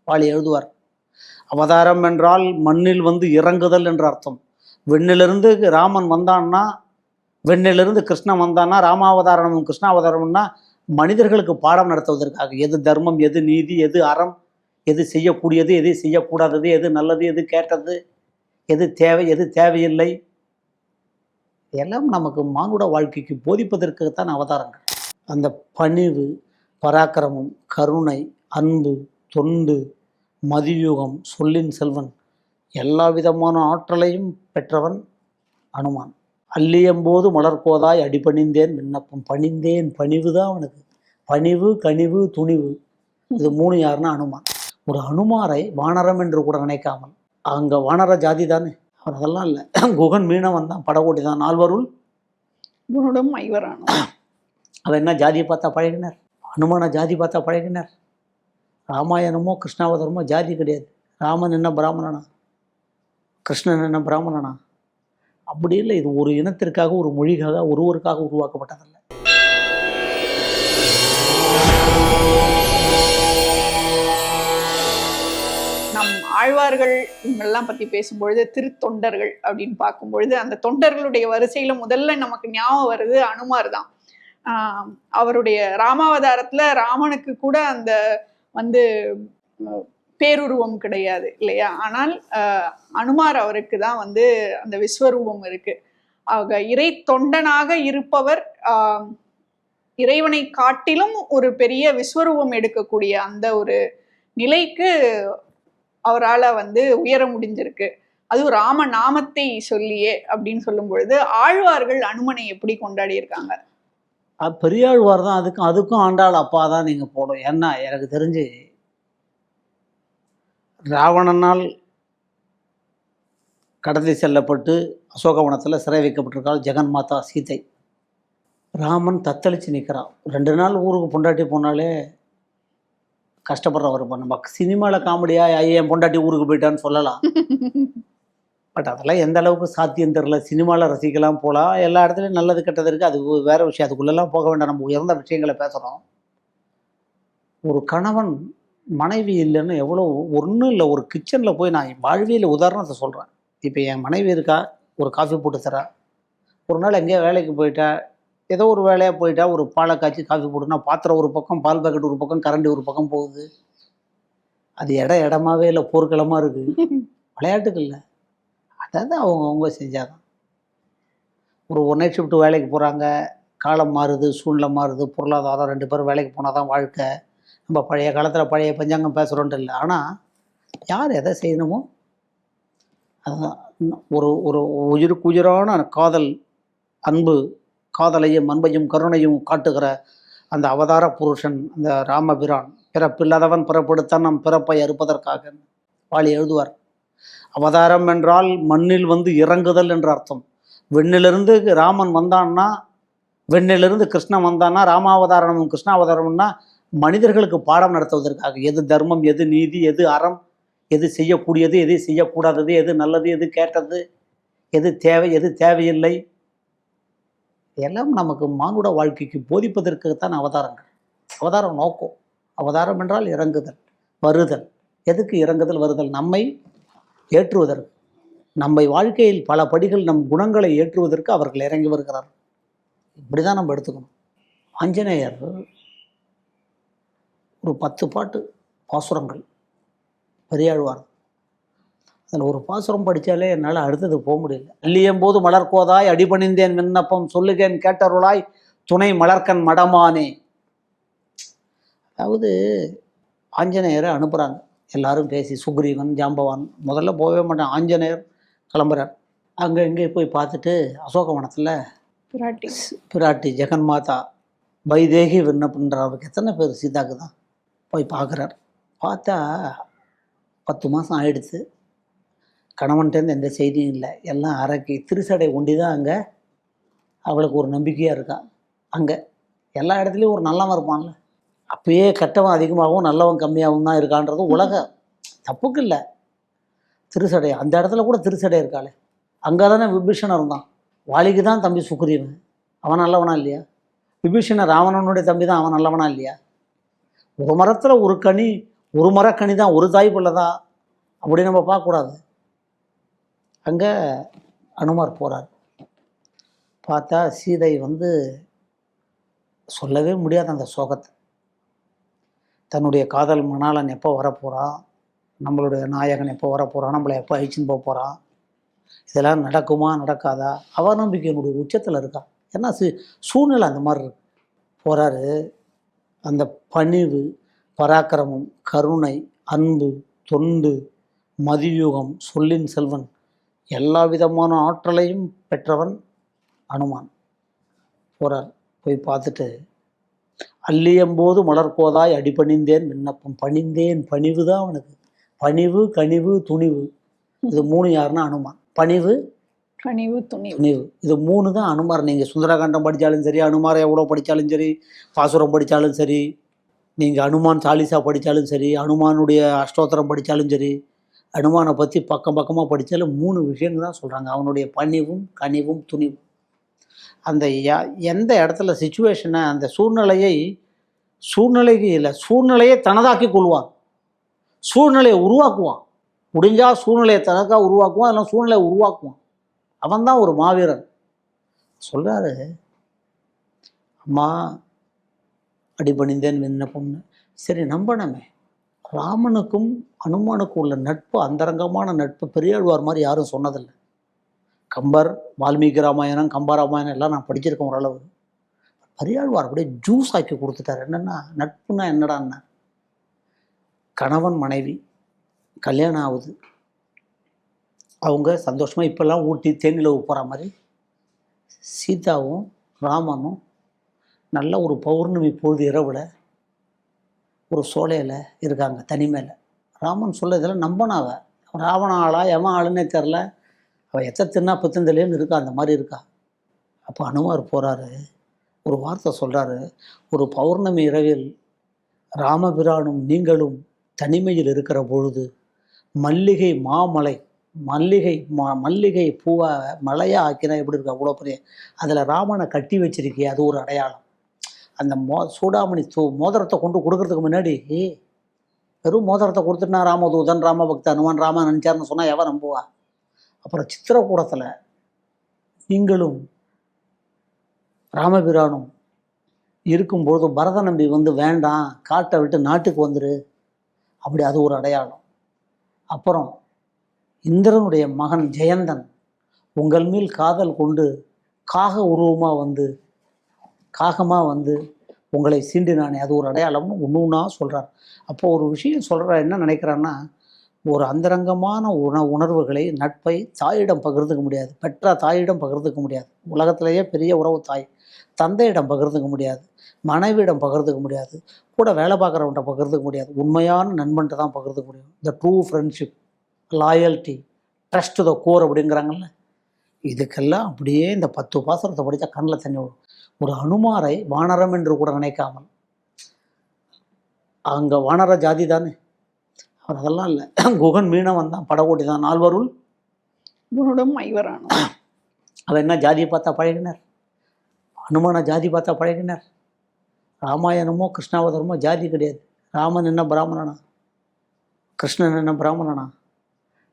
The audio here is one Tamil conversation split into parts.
வாலி எழுதுவார். அவதாரம் என்றால் மண்ணில் வந்து இறங்குதல் என்ற அர்த்தம். விண்ணிலிருந்து ராமன் வந்தான்னா, விண்ணிலிருந்து கிருஷ்ணன் வந்தான்னா, ராமாவதாரமும் கிருஷ்ணாவதாரம்னா மனிதர்களுக்கு பாடம் நடத்துவதற்காக. எது தர்மம், எது நீதி, எது அறம், எது செய்யக்கூடியது, எது செய்யக்கூடாதது, எது நல்லது, எது கேட்டது, எது தேவை, எது தேவையில்லை, எல்லாம் நமக்கு மானுட வாழ்க்கைக்கு போதிப்பதற்குத்தான் அவதாரங்கள். அந்த பணிவு, பராக்கிரமம், கருணை, அன்பு, தொண்டு, மதியூகம், சொல்லின் செல்வன், எல்லா விதமான ஆற்றலையும் பெற்றவன் அனுமான். அள்ளியம்போது மலர்கோதாய் அடிபணிந்தேன் விண்ணப்பம். பணிந்தேன், பணிவு தான் அவனுக்கு. பணிவு, கனிவு, துணிவு, இது 3 யாருன்னா அனுமான். ஒரு அனுமாரை வானரம் என்று கூட நினைக்காமல், அங்கே வானர ஜாதி தானே அவர், அதெல்லாம் இல்லை. குகன் மீனவன் தான், படகோட்டி தான், 4 குணடும் ஐவரான. அவன் என்ன ஜாதியை பார்த்தா பழகினார்? அனுமான ஜாதி பார்த்தா பழகினார். ராமாயணமோ கிருஷ்ணாவதாரமோ ஜாதி கிடையாது. ராமன் என்ன பிராமணனா, கிருஷ்ணன் என்ன பிராமணனா? அப்படி இல்லை. இது ஒரு இனத்திற்காக, ஒரு மொழிக்காக, ஒருவருக்காக உருவாக்கப்பட்டதல்ல. நம் ஆழ்வார்கள் இவங்கெல்லாம் பற்றி பேசும்பொழுது திருத்தொண்டர்கள் அப்படின்னு பார்க்கும்பொழுது அந்த தொண்டர்களுடைய வரிசையில் முதல்ல நமக்கு ஞாபகம் வருது அனுமார் தான். அவருடைய ராமாவதாரத்தில் ராமனுக்கு கூட அந்த வந்து பேருருவம் கிடையாது இல்லையா? ஆனால் அனுமார் அவருக்கு தான் வந்து அந்த விஸ்வரூபம் இருக்கு. ஆக இறை தொண்டனாக இருப்பவர் இறைவனை காட்டிலும் ஒரு பெரிய விஸ்வரூபம் எடுக்கக்கூடிய அந்த ஒரு நிலைக்கு அவரால் வந்து உயர முடிஞ்சிருக்கு. அதுவும் ராம நாமத்தை சொல்லியே அப்படின்னு சொல்லும் பொழுது ஆழ்வார்கள் அனுமனை எப்படி கொண்டாடி இருக்காங்க? பெரியாழ்வார் தான். அதுக்கும் ஆண்டாள் அப்பா தான் நீங்கள் போடும். ஏன்னா எனக்கு தெரிஞ்சு ராவணனால் கடத்தி செல்லப்பட்டு அசோகவனத்தில் சிறை வைக்கப்பட்டிருக்காள் ஜெகன் மாதா சீதை. ராமன் தத்தளித்து நிற்கிறான். 2 நாள் ஊருக்கு பொண்டாட்டி போனாலே கஷ்டப்படுறவர். நம்ம சினிமாவில் காமெடியாக என் பொண்டாட்டி ஊருக்கு போயிட்டான்னு சொல்லலாம். பட் அதெல்லாம் எந்த அளவுக்கு சாத்தியம் தெரில. சினிமாவில் ரசிக்கலாம், போகலாம், எல்லா இடத்துலையும் நல்லது கெட்டது இருக்குது, அது வேறு விஷயம். அதுக்குள்ளெல்லாம் போக வேண்டாம். நம்ம உயர்ந்த விஷயங்களை பேசுகிறோம். ஒரு கணவன் மனைவி இல்லைன்னு எவ்வளோ, ஒன்றும் இல்லை, ஒரு கிச்சனில் போய் நான் வாழ்வியல் உதாரணத்தை சொல்கிறேன். இப்போ என் மனைவி இருக்கா, ஒரு காஃபி போட்டு தரா. ஒரு நாள் எங்கேயோ வேலைக்கு போயிட்டா, ஏதோ ஒரு வேலையாக போயிட்டா, ஒரு பாலை காய்ச்சி காஃபி போட்டுனா பாத்திரம் ஒரு பக்கம், பால் பாக்கெட் ஒரு பக்கம், கரண்டி ஒரு பக்கம் போகுது. அது இடமாவே இல்லை, போர்க்களமாக இருக்குது. விளையாட்டுக்கு இல்லை, அதாவது அவங்க செஞ்சாதான். ஒரு 1 நைட் ஷிஃப்ட் வேலைக்கு போகிறாங்க, காலம் மாறுது, சூழ்நிலை மாறுது, பொருளாதாரம், 2 பேரும் வேலைக்கு போனால் தான் வாழ்க்கை. நம்ம பழைய காலத்தில் பழைய பஞ்சாங்கம் பேசுகிறோன்ட்டு இல்லை. ஆனால் யார் எதை செய்யணுமோ அதுதான். ஒரு உயிருக்கு உயிரான காதல், அன்பு, காதலையும் அன்பையும் கருணையும் காட்டுகிற அந்த அவதார புருஷன் அந்த ராமபிரான். பிறப்பில்லாதவன் பிறப்படுத்தான் நம் பிறப்பை அறுப்பதற்காக. வாலி எழுதுவார். அவதாரம் என்றால் மண்ணில் வந்து இறங்குதல் என்ற அர்த்தம். விண்ணிலிருந்து ராமன் வந்தான்னா, விண்ணிலிருந்து கிருஷ்ணன் வந்தான்னா, ராமாவதாரமும் கிருஷ்ணாவதாரம்னா மனிதர்களுக்கு பாடம் நடத்துவதற்காக. எது தர்மம், எது நீதி, எது அறம், எது செய்யக்கூடியது, எது செய்யக்கூடாதது, எது நல்லது, எது கேட்டது, எது தேவை, எது தேவையில்லை, எல்லாம் நமக்கு மானுட வாழ்க்கைக்கு போதிப்பதற்குத்தான் அவதாரங்கள். அவதாரம் நோக்கம். அவதாரம் என்றால் இறங்குதல், வருதல். எதுக்கு இறங்குதல், வருதல்? நம்மை ஏற்றுவதற்கு, நம்மை வாழ்க்கையில் பல படிகள், நம் குணங்களை ஏற்றுவதற்கு அவர்கள் இறங்கி வருகிறார். இப்படி தான் நம்ம எடுத்துக்கணும். ஆஞ்சநேயர் ஒரு 10 பாட்டு பாசுரங்கள், பெரியாழ்வார். அதில் ஒரு பாசுரம் படித்தாலே என்னால் அடுத்தது போக முடியல. அள்ளியம்போது மலர்கோதாய் அடிபணிந்தேன் விண்ணப்பம் சொல்லுகேன் கேட்டருளாய் துணை மலர்க்கன் மடமானே. அதாவது ஆஞ்சநேயரை அனுப்புகிறாங்க எல்லாரும் பேசி, சுக்ரீவன், ஜாம்பவான். முதல்ல போகவே மாட்டேன், ஆஞ்சநேயர் கிளம்புறார். அங்கே இங்கே போய் பார்த்துட்டு அசோகவனத்தில் பிராட்டி ஜெகன் மாதா வைதேகி விண்ணப்பன்றவருக்கு எத்தனை பேர் சீதாக்கு தான் போய் பார்க்குறார். பார்த்தா 10 மாதம் ஆயிடுச்சு, கணவன்கிட்டேருந்து எந்த செய்தியும் இல்லை. எல்லாம் அரக்கி திருசடை ஒண்டி தான் அங்கே அவளுக்கு ஒரு நம்பிக்கையாக இருக்கா. அங்கே எல்லா இடத்துலையும் ஒரு நல்லவன் இருப்பான்ல, அப்பயே கெட்டவன் அதிகமாகவும் நல்லவன் கம்மியாகவும் தான் இருக்கான்றது உலக தப்புக்கு இல்லை. திருசடை அந்த இடத்துல கூட திருசடை இருக்காளே, அங்கே தானே விபீஷணன் இருந்தான். வாலிக்கு தான் தம்பி சுக்ரீவன், அவன் நல்லவனா இல்லையா? விபீஷணன் ராவணனுடைய தம்பி தான், அவன் நல்லவனா இல்லையா? ஒரு மரத்தில் ஒரு கனி ஒரு மரக்கனி தான், ஒரு தாய் பிள்ளை தான், அப்படி நம்ம பார்க்கக்கூடாது. அங்கே அனுமார் போகிறார். பார்த்தா சீதை வந்து சொல்லவே முடியாத அந்த சோகத்தை. தன்னுடைய காதல் மணாளன் எப்போ வரப்போகிறான், நம்மளுடைய நாயகன் எப்போ வரப்போகிறான், நம்மளை எப்போ அழிச்சுன்னு போக போகிறான், இதெல்லாம் நடக்குமா நடக்காதா, அவநம்பிக்கையினுடைய உச்சத்தில் இருக்கா. ஏன்னா சூழ்நிலை அந்த மாதிரி இருக்கு. போகிறாரு. அந்த பணிவு, பராக்கிரமம், கருணை, அன்பு, தொண்டு, மதியூகம், சொல்லின் செல்வன், எல்லா விதமான ஆற்றலையும் பெற்றவன் அனுமான். போகிறார். போய் பார்த்துட்டு, அள்ளியம்போது மலர்கோதாய் அடிபணிந்தேன் விண்ணப்பம். பணிந்தேன், பணிவு தான் அவனுக்கு. பணிவு, கனிவு, துணிவு, இது 3 யாருன்னா அனுமான். பணிவு, கனிவு, துணிவு, இது 3 தான் அனுமார். நீங்கள் சுந்தரகாண்டம் படித்தாலும் சரி, அனுமாரை எவ்வளோ படித்தாலும் சரி, பாசுரம் படித்தாலும் சரி, நீங்கள் அனுமான் சாலிசா படித்தாலும் சரி, அனுமானுடைய அஷ்டோத்திரம் படித்தாலும் சரி, அனுமானை பற்றி பக்கம் பக்கமாக படித்தாலும் 3 விஷயங்கள் தான் சொல்கிறாங்க. அவனுடைய பணிவும், கனிவும், துணிவும். அந்த எந்த இடத்துல சிச்சுவேஷனை, அந்த சூழ்நிலைக்கு இல்லை, சூழ்நிலையை தனதாக்கி கொள்வான். சூழ்நிலையை உருவாக்குவான். முடிஞ்சால் சூழ்நிலையை தனக்காக உருவாக்குவான், இல்லை சூழ்நிலையை உருவாக்குவான். அவன் தான் ஒரு மாவீரன். சொல்கிறாரு, அம்மா அடிபணிந்தேன் விண்ணப்பம்னு. சரி, நம்பணுமே. ராமனுக்கும் அனுமானுக்கும் உள்ள நட்பு, அந்தரங்கமான நட்பு, பெரியாழ்வார் மாதிரி யாரும் சொன்னதில்லை. கம்பர், வால்மீகி ராமாயணம், கம்பராமாயணம் எல்லாம் நான் படிச்சிருக்கேன் ஓரளவு. பெரியாழ்வார் அப்படியே ஜூஸ் ஆக்கி கொடுத்துட்டார். என்னென்னா, நட்புனா என்னடான்னா, கணவன் மனைவி கல்யாணம் ஆகுது, அவங்க சந்தோஷமாக இப்போல்லாம் ஊட்டி தேனிலவு போகிற மாதிரி சீதாவும் ராமனும் நல்ல ஒரு பௌர்ணமி பொழுது இரவில் ஒரு சோலையில் இருக்காங்க, தனிமையில். ராமன் சொல்ல இதெல்லாம் நம்பனாவ. ராவண ஆளா எவன் ஆளுன்னே தெரில, அவள் எத்த தின்னா பத்தந்தலேன்னு இருக்கா, அந்த மாதிரி இருக்கா. அப்போ அனுமார் போகிறாரு, ஒரு வார்த்தை சொல்கிறாரு, ஒரு பௌர்ணமி இரவில் ராமபிரானும் நீங்களும் தனிமையில் இருக்கிற பொழுது மல்லிகை மாமலை, மல்லிகை பூவை மலையாக ஆக்கினா எப்படி இருக்கு, அவ்வளோ பெரிய, அதில் ராமனை கட்டி வச்சிருக்கிய, அது ஒரு அடையாளம். அந்த சூடாமணி மோதிரத்தை கொண்டு கொடுக்கறதுக்கு முன்னாடி வெறும் மோதிரத்தை கொடுத்துட்டுனா ராமதூதன், ராமபக்த அனுமான், ராம நினச்சார்னு சொன்னால் எவன் நம்புவா. அப்புறம் சித்திரக்கூடத்தில் நீங்களும் ராமபிரானும் இருக்கும்பொழுது பரத நம்பி வந்து வேண்டாம், காட்டை விட்டு நாட்டுக்கு வந்துரு, அப்படி அது ஒரு அடையாளம். அப்புறம் இந்திரனுடைய மகன் ஜெயந்தன் உங்கள் மேல் காதல் கொண்டு காகமாக வந்து உங்களை சீண்டினானே, அது ஒரு அடையாளம்னு ஒன்றுன்னா சொல்கிறார். அப்போ ஒரு விஷயம் சொல்கிற என்ன நினைக்கிறான்னா, ஒரு அந்தரங்கமான உணர்வுகளை, நட்பை தாயிடம் பகிர்ந்துக்க முடியாது, பெற்ற தாயிடம் பகிர்ந்துக்க முடியாது. உலகத்திலேயே பெரிய உறவு தாய். தந்தையிடம் பகிர்ந்துக்க முடியாது, மனைவியிடம் பகிர்ந்துக்க முடியாது, கூட வேலை பார்க்குறவன்ட்ட பகிர்ந்துக்க முடியாது. உண்மையான நண்பன்ட்டு தான் பகிர்ந்துக்க முடியும். The true friendship, loyalty, trust the core அப்படிங்கிறாங்கல்ல. இதுக்கெல்லாம் அப்படியே இந்த 10 பாசுரத்தை படித்தா கண்ணில் தண்ணி வரும். ஒரு அனுமாரை வானரம் என்று கூட நினைக்காமல், அங்கே வானர ஜாதி தானே, அவர் அதெல்லாம் இல்லை. குகன் மீனவன் தான், படகோட்டி தான், 4 குணடும் ஐவரானும். அவன் என்ன ஜாதியை பார்த்தா பழகினார், அனுமான ஜாதி பார்த்தா பழகினார். ராமாயணமோ கிருஷ்ணாவதாரமோ ஜாதி கிடையாது. ராமன் என்ன பிராமணனா, கிருஷ்ணன் என்ன பிராமணனா,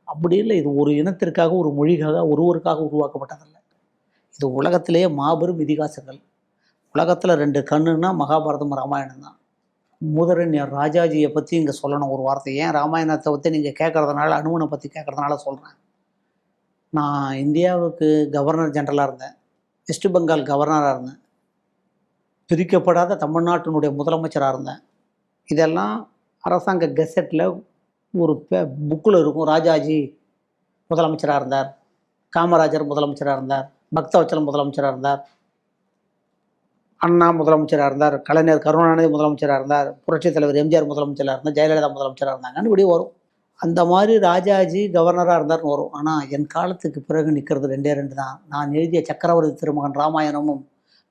அப்படி இல்லை. இது ஒரு இனத்திற்காக, ஒரு மொழிக்காக, ஒருவருக்காக உருவாக்கப்பட்டதில்லை. இது உலகத்திலேயே மாபெரும் இதிகாசங்கள். உலகத்தில் 2 கண்ணுன்னா மகாபாரதம், ராமாயணம் தான். மூதரண்யர் ராஜாஜியை பற்றி இங்கே சொல்லணும் ஒரு வார்த்தை. ஏன் ராமாயணத்தை பற்றி நீங்கள் கேட்குறதுனால, அனுமனை பற்றி கேட்குறதுனால சொல்கிறேன். நான் இந்தியாவுக்கு கவர்னர் ஜெனரலாக இருந்தேன், வெஸ்ட் பெங்கால் கவர்னராக இருந்தேன், பிரிக்கப்படாத தமிழ்நாட்டினுடைய முதலமைச்சராக இருந்தேன். இதெல்லாம் அரசாங்க கெசட்டில் ஒரு புக்கில் இருக்கும். ராஜாஜி முதலமைச்சராக இருந்தார், காமராஜர் முதலமைச்சராக இருந்தார், பக்தவச்சலம் முதலமைச்சராக இருந்தார், அண்ணா முதலமைச்சராக இருந்தார், கலைஞர் கருணாநிதி முதலமைச்சராக இருந்தார், புரட்சித் தலைவர் எம்ஜிஆர் முதலமைச்சராக இருந்தார், ஜெயலலிதா முதலமைச்சராக இருந்தாங்கன்னு இப்படி வரும். அந்த மாதிரி ராஜாஜி கவர்னராக இருந்தார்னு வரும். ஆனால் என் காலத்துக்கு பிறகு நிற்கிறது 2 தான். நான் எழுதிய சக்கரவர்த்தி திருமகன் ராமாயணமும்,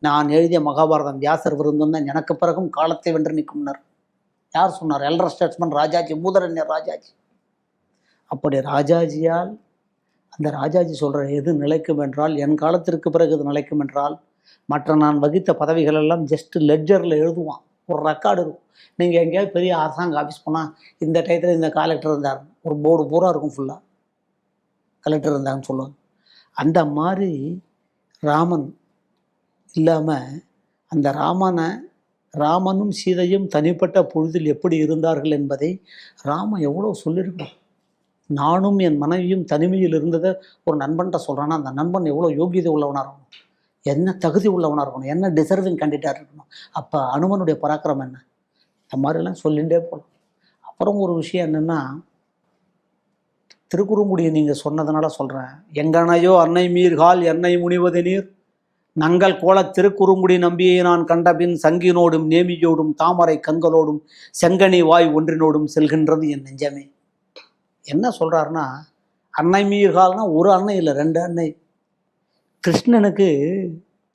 நான் எழுதிய மகாபாரதம் வியாசர் விருந்தும் தான் எனக்கு பிறகும் காலத்தை வென்று நிற்கும்னர். யார் சொன்னார்? எல்டர் ஸ்டேட்ஸ்மேன் ராஜாஜி, மூதரண்யர் ராஜாஜி. அப்படி ராஜாஜியால், அந்த ராஜாஜி சொல்கிற எது நிலைக்கும் என்றால், என் காலத்திற்கு பிறகு இது நிலைக்கும் என்றால், மற்ற நான் வகித்த பதவிகள் எல்லாம் ஜஸ்ட் லெட்ஜரில் எழுதுவான். ஒரு ரெக்கார்டு இருக்கும். நீங்கள் எங்கேயாவது பெரிய அரசாங்க ஆஃபீஸ் போனால் இந்த டயத்தில் இந்த கலெக்டர் இருந்தார், ஒரு போர்டு பூரா இருக்கும் ஃபுல்லாக கலெக்டர் இருந்தாங்கன்னு சொல்லுவாங்க. அந்த மாதிரி ராமன் இல்லாமல் அந்த ராமனும் சீதையும் தனிப்பட்ட பொழுதில் எப்படி இருந்தார்கள் என்பதை ராமன் எவ்வளோ சொல்லியிருக்கணும். நானும் என் மனைவியும் தனிமையில் இருந்ததை ஒரு நண்பன்கிட்ட சொல்கிறான்னா அந்த நண்பன் எவ்வளோ யோகியதை உள்ளவனாக இருக்கணும், என்ன தகுதி உள்ளவனாக இருக்கணும், என்ன டிசர்விங் கேண்டிடேட் இருக்கணும். அப்போ அனுமனுடைய பராக்கிரமம் என்ன, இந்த மாதிரிலாம் சொல்லிகிட்டே போகலாம். அப்புறம் ஒரு விஷயம் என்னென்னா, திருக்குறுங்குடியை நீங்கள் சொன்னதுனால சொல்கிறேன். எங்கனையோ அன்னை மீர்கால் என்னை முனிவது நீர் நங்கள் கோல திருக்குறுங்குடி நம்பியை நான் கண்டபின் சங்கினோடும் நேமியோடும் தாமரை கண்களோடும் செங்கனி வாய் ஒன்றினோடும் செல்கின்றது என் நெஞ்சமே. என்ன சொல்கிறாருன்னா, அன்னை மீர்கால்னா ஒரு அன்னை இல்லை, 2 அன்னை. கிருஷ்ணனுக்கு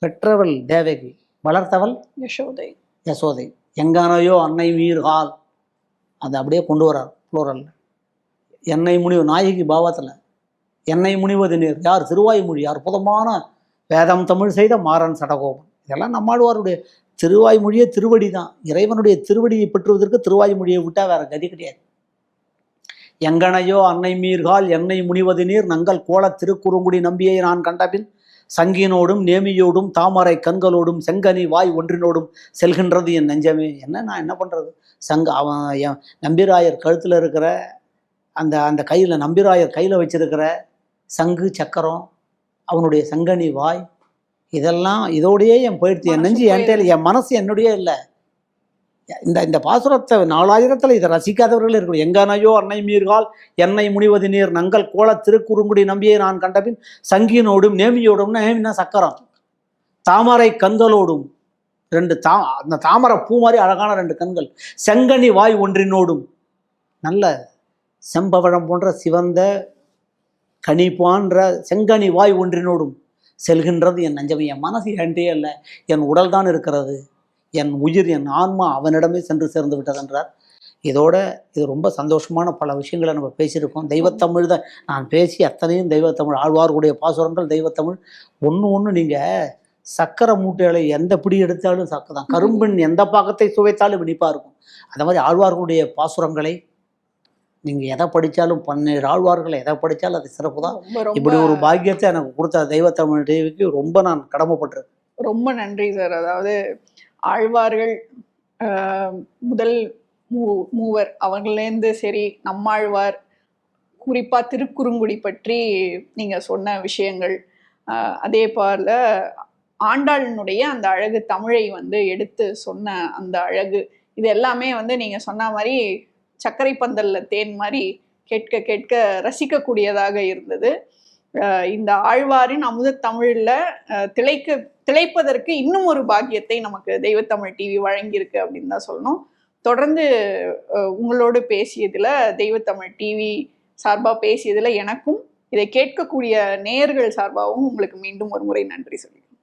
பெற்றவள் தேவகி, வளர்த்தவள் யசோதை. எங்கனையோ அன்னை மீர்கால் அதை அப்படியே கொண்டு வரார் புளோரல். என்னை முனிவு நாயகி பாவத்தில் என்னை முனிவது நீர் யார், திருவாய்மொழி, அற்புதமான வேதம் தமிழ் செய்த மாறன் சடகோபன். இதெல்லாம் நம்மாழ்வாருடைய திருவாய்மொழியே திருவடி தான். இறைவனுடைய திருவடியை பெற்றுவதற்கு திருவாய்மொழியை விட்டால் வேற கதி கிடையாது. எங்கனையோ அன்னை மீர்கால் என்னை முனிவது நீர் நங்கள் கோல திருக்குறுங்குடி நம்பியை நான் கண்டபின் சங்கினோடும் நேமியோடும் தாமரை கண்களோடும் செங்கனி வாய் ஒன்றினோடும் செல்கின்றது என் நெஞ்சமே. நான் என்ன பண்ணுறது, அவன் என் நம்பிராயர் கழுத்தில் இருக்கிற அந்த கையில், நம்பிராயர் கையில் வச்சிருக்கிற சங்கு சக்கரம், அவனுடைய சங்கனி வாய், இதெல்லாம் இதோடையே என் போயிடுத்து. என் நெஞ்சு என்கிட்ட, என் மனசு என்னுடைய இல்லை. இந்த பாசுரத்தை 4000 இதை ரசிக்காதவர்கள் இருக்கணும். எங்கனையோ அன்னை மீர்கால் என்னை முனிவது நீர் நங்கள் கோல திருக்குறுங்குடி நம்பியை நான் கண்டபின் சங்கினோடும் நேமியோடும், நேமினா சக்கரம், தாமரை கண்களோடும், 2 அந்த தாமரை பூ மாதிரி அழகான 2 கண்கள், செங்கனி வாய் ஒன்றினோடும், நல்ல செம்பவழம் போன்ற சிவந்த கனி போன்ற செங்கனி வாய் ஒன்றினோடும் செல்கின்றது என் நெஞ்சமே. என் மனசு என்கிட்டே இல்லை, என் உடல் தான் இருக்கிறது, என் உயிர் என் ஆன்மா அவனிடமே சென்று சேர்ந்து விட்டதென்றார். இது ரொம்ப சந்தோஷமான பல விஷயங்களை நம்ம பேசியிருக்கோம். தெய்வத்தமிழ் தான் நான் பேசி அத்தனையும் தெய்வத்தமிழ், ஆழ்வார்களுடைய பாசுரங்கள் தெய்வத்தமிழ். ஒன்று நீங்கள் சக்கரை மூட்டைகளை எந்த பிடி எடுத்தாலும் சக்கரை தான், கரும்பின் எந்த பாகத்தை சுவைத்தாலும் இனிப்பாக இருக்கும். அந்த மாதிரி ஆழ்வார்களுடைய பாசுரங்களை நீங்கள் எதை படித்தாலும் 17 ஆழ்வார்கள் எதை படித்தாலும் அது சிறப்பு தான். இப்படி ஒரு பாக்கியத்தை எனக்கு கொடுத்த தெய்வத்தமிழ் டிவிக்கு ரொம்ப நான் கடமைப்பட்டிருக்கேன். ரொம்ப நன்றி சார். அதாவது ஆழ்வார்கள் முதல் மூவர் அவங்களேருந்து சரி, நம்மாழ்வார், குறிப்பாக திருக்குறுங்குடி பற்றி நீங்கள் சொன்ன விஷயங்கள், அதே போல ஆண்டாளினுடைய அந்த அழகு, தமிழை எடுத்து சொன்ன அந்த அழகு, இது எல்லாமே நீங்கள் சொன்ன மாதிரி சர்க்கரை பந்தல்ல தேன் மாதிரி கேட்க கேட்க ரசிக்கக்கூடியதாக இருந்தது. இந்த ஆழ்வாரின் அமுத தமிழில் திளைப்பதற்கு இன்னும் ஒரு பாக்கியத்தை நமக்கு தெய்வத்தமிழ் டிவி வழங்கியிருக்கு அப்படின்னு தான் சொல்லணும். தொடர்ந்து உங்களோடு பேசியதில், தெய்வத்தமிழ் டிவி சார்பாக பேசியதில் எனக்கும் இதை கேட்கக்கூடிய நேயர்கள் சார்பாகவும் உங்களுக்கு மீண்டும் ஒரு முறை நன்றி சொல்லிக்கிறேன்.